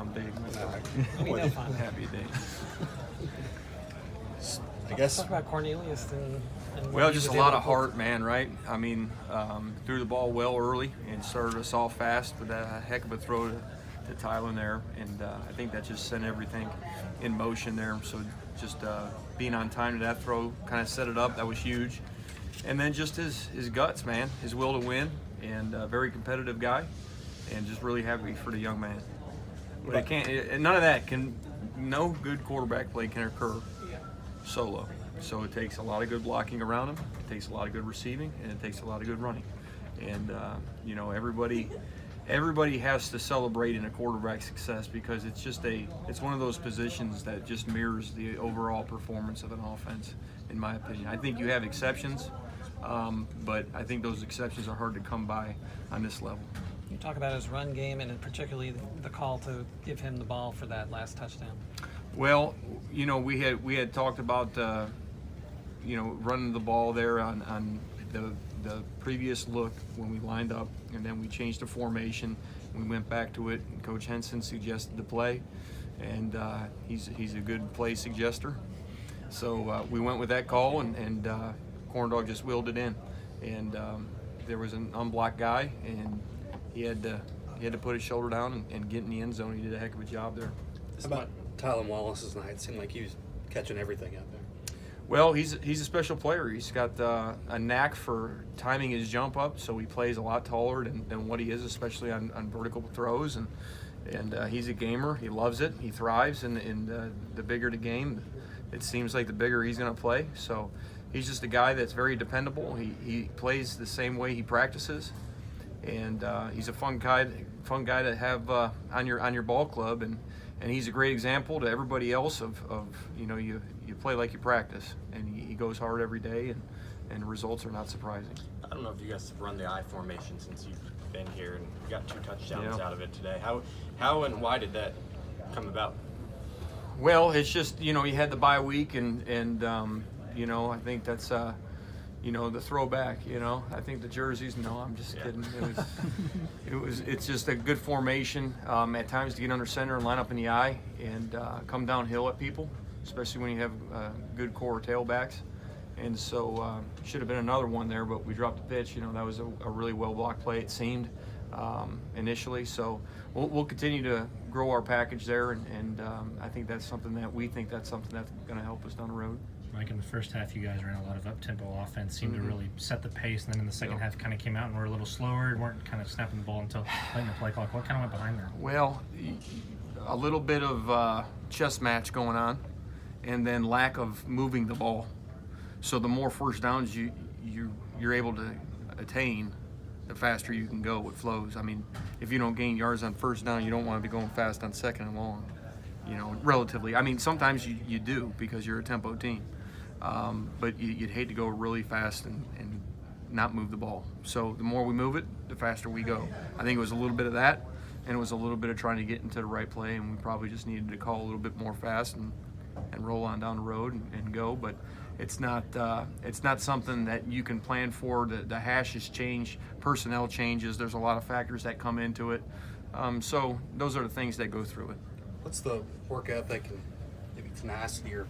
I'm big. We know fun. Happy day. I guess. Talk about Cornelius and Well, just a lot of heart, man, right? I mean, threw the ball well early and started us off fast with a heck of a throw to Tyler there. And I think that just sent everything in motion there. So just being on time to that throw kind of set it up. That was huge. And then just his guts, man, his will to win, and a very competitive guy, and just really happy for the young man. But it can't, none of that can, no good quarterback play can occur solo. So it takes a lot of good blocking around him, it takes a lot of good receiving, and it takes a lot of good running. And you know, everybody has to celebrate in a quarterback success, because it's one of those positions that just mirrors the overall performance of an offense, in my opinion. I think you have exceptions, but I think those exceptions are hard to come by on this level. You talk about his run game, and particularly the call to give him the ball for that last touchdown. Well, you know, we had talked about you know, running the ball there on the previous look when we lined up, and then we changed the formation. We went back to it, and Coach Henson suggested the play, and he's a good play suggester. So we went with that call, and Corn Dog just wheeled it in, and there was an unblocked guy, and he had to put his shoulder down and get in the end zone. He did a heck of a job there. How about Tylen Wallace's night? It seemed like he was catching everything out there. Well, he's a special player. He's got a knack for timing his jump up, so he plays a lot taller than what he is, especially on vertical throws. And he's a gamer. He loves it. He thrives in the bigger the game, it seems like the bigger he's going to play. So he's just a guy that's very dependable. He plays the same way he practices, and he's a fun guy to have on your ball club. And he's a great example to everybody else of you know, you play like you practice, and he goes hard every day, and the results are not surprising. I don't know if you guys have run the I formation since you've been here, and you got 2 touchdowns out of it today. How and why did that come about? Well, it's just, you know, you had the bye week, and you know, I think that's you know, the throwback. You know, I think the jerseys. No, I'm just kidding. It's just a good formation at times to get under center and line up in the eye and come downhill at people, especially when you have good core tailbacks. And so should have been another one there, but we dropped the pitch. You know, that was a really well blocked play, it seemed, initially. So we'll continue to grow our package there, and I think that's something that's going to help us down the road. Mike, in the first half, you guys ran a lot of up-tempo offense, seemed to really set the pace, and then in the second half kind of came out and were a little slower, weren't kind of snapping the ball until late in the play clock. What kind of went behind that? Well, a little bit of chess match going on, and then lack of moving the ball. So the more first downs you're able to attain, the faster you can go with flows. I mean, if you don't gain yards on first down, you don't want to be going fast on second and long, you know, relatively. I mean, sometimes you do because you're a tempo team. But you'd hate to go really fast and not move the ball. So the more we move it, the faster we go. I think it was a little bit of that, and it was a little bit of trying to get into the right play, and we probably just needed to call a little bit more fast and roll on down the road and go. But it's not something that you can plan for. The hashes change, personnel changes. There's a lot of factors that come into it. So those are the things that go through it. What's the work ethic and maybe tenacity or